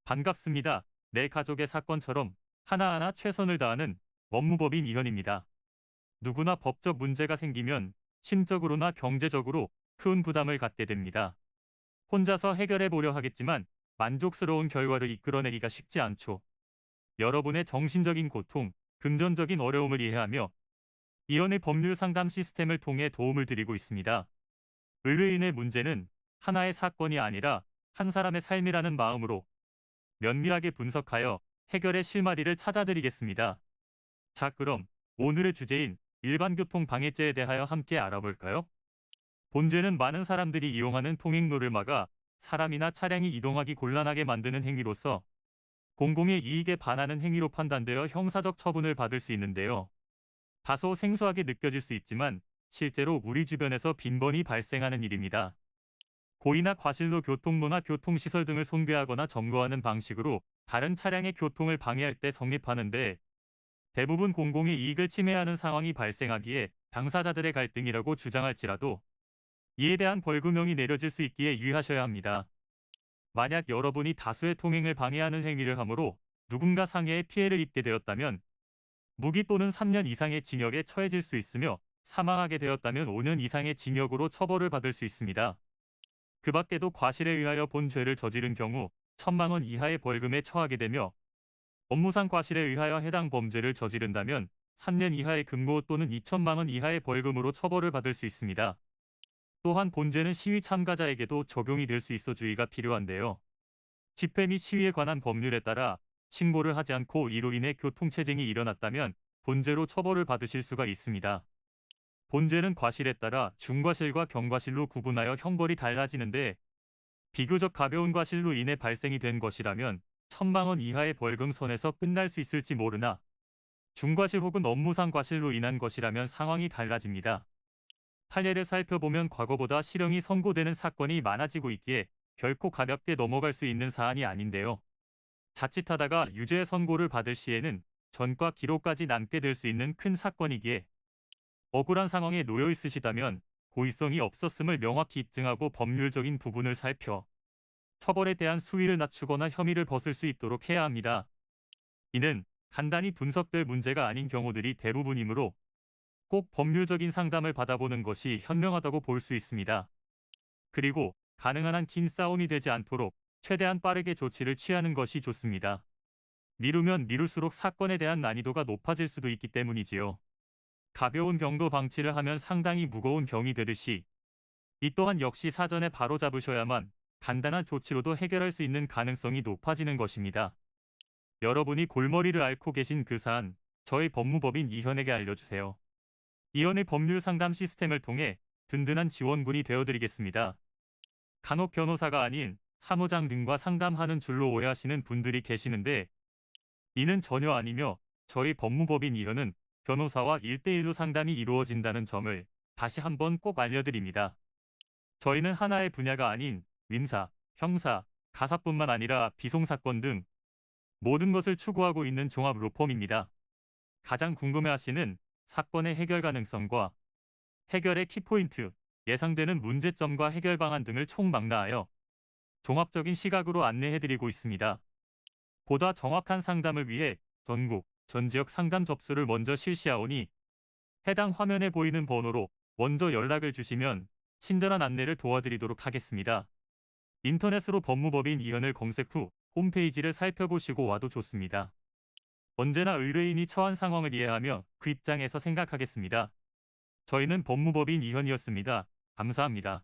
반갑습니다. 내 가족의 사건처럼 하나하나 최선을 다하는 법무법인 이현입니다. 누구나 법적 문제가 생기면 심적으로나 경제적으로 큰 부담을 갖게 됩니다. 혼자서 해결해 보려 하겠지만 만족스러운 결과를 이끌어내기가 쉽지 않죠. 여러분의 정신적인 고통, 금전적인 어려움을 이해하며 이현의 법률 상담 시스템을 통해 도움을 드리고 있습니다. 의뢰인의 문제는 하나의 사건이 아니라 한 사람의 삶이라는 마음으로 면밀하게 분석하여 해결의 실마리를 찾아드리겠습니다. 자, 그럼 오늘의 주제인 일반교통 방해죄에 대하여 함께 알아볼까요? 본죄는 많은 사람들이 이용하는 통행로를 막아 사람이나 차량이 이동하기 곤란하게 만드는 행위로서 공공의 이익에 반하는 행위로 판단되어 형사적 처분을 받을 수 있는데요. 다소 생소하게 느껴질 수 있지만 실제로 우리 주변에서 빈번히 발생하는 일입니다. 고의나 과실로 교통로나 교통시설 등을 손괴하거나 점거하는 방식으로 다른 차량의 교통을 방해할 때 성립하는데, 대부분 공공의 이익을 침해하는 상황이 발생하기에 당사자들의 갈등이라고 주장할지라도 이에 대한 벌금형이 내려질 수 있기에 유의하셔야 합니다. 만약 여러분이 다수의 통행을 방해하는 행위를 함으로 누군가 상해에 피해를 입게 되었다면 무기 또는 3년 이상의 징역에 처해질 수 있으며, 사망하게 되었다면 5년 이상의 징역으로 처벌을 받을 수 있습니다. 그 밖에도 과실에 의하여 본 죄를 저지른 경우 1,000만 원 이하의 벌금에 처하게 되며, 업무상 과실에 의하여 해당 범죄를 저지른다면 3년 이하의 금고 또는 2,000만 원 이하의 벌금으로 처벌을 받을 수 있습니다. 또한 본죄는 시위 참가자에게도 적용이 될 수 있어 주의가 필요한데요. 집회 및 시위에 관한 법률에 따라 신고를 하지 않고 이로 인해 교통체증이 일어났다면 본죄로 처벌을 받으실 수가 있습니다. 본죄는 과실에 따라 중과실과 경과실로 구분하여 형벌이 달라지는데, 비교적 가벼운 과실로 인해 발생이 된 것이라면 1,000만 원 이하의 벌금 선에서 끝날 수 있을지 모르나, 중과실 혹은 업무상 과실로 인한 것이라면 상황이 달라집니다. 판례를 살펴보면 과거보다 실형이 선고되는 사건이 많아지고 있기에 결코 가볍게 넘어갈 수 있는 사안이 아닌데요. 자칫하다가 유죄 선고를 받을 시에는 전과 기록까지 남게 될 수 있는 큰 사건이기에 억울한 상황에 놓여 있으시다면 고의성이 없었음을 명확히 입증하고 법률적인 부분을 살펴 처벌에 대한 수위를 낮추거나 혐의를 벗을 수 있도록 해야 합니다. 이는 간단히 분석될 문제가 아닌 경우들이 대부분이므로 꼭 법률적인 상담을 받아보는 것이 현명하다고 볼 수 있습니다. 그리고 가능한 한 긴 싸움이 되지 않도록 최대한 빠르게 조치를 취하는 것이 좋습니다. 미루면 미룰수록 사건에 대한 난이도가 높아질 수도 있기 때문이지요. 가벼운 병도 방치를 하면 상당히 무거운 병이 되듯이 이 또한 역시 사전에 바로잡으셔야만 간단한 조치로도 해결할 수 있는 가능성이 높아지는 것입니다. 여러분이 골머리를 앓고 계신 그 사안, 저희 법무법인 이현에게 알려주세요. 이현의 법률 상담 시스템을 통해 든든한 지원군이 되어드리겠습니다. 간혹 변호사가 아닌 사무장 등과 상담하는 줄로 오해하시는 분들이 계시는데, 이는 전혀 아니며 저희 법무법인 이현은 변호사와 1대1로 상담이 이루어진다는 점을 다시 한번 꼭 알려드립니다. 저희는 하나의 분야가 아닌 민사, 형사, 가사뿐만 아니라 비송사건 등 모든 것을 추구하고 있는 종합 로펌입니다. 가장 궁금해하시는 사건의 해결 가능성과 해결의 키포인트, 예상되는 문제점과 해결 방안 등을 총망라하여 종합적인 시각으로 안내해드리고 있습니다. 보다 정확한 상담을 위해 전국, 전 지역 상담 접수를 먼저 실시하오니 해당 화면에 보이는 번호로 먼저 연락을 주시면 친절한 안내를 도와드리도록 하겠습니다. 인터넷으로 법무법인 이현을 검색 후 홈페이지를 살펴보시고 와도 좋습니다. 언제나 의뢰인이 처한 상황을 이해하며 그 입장에서 생각하겠습니다. 저희는 법무법인 이현이었습니다. 감사합니다.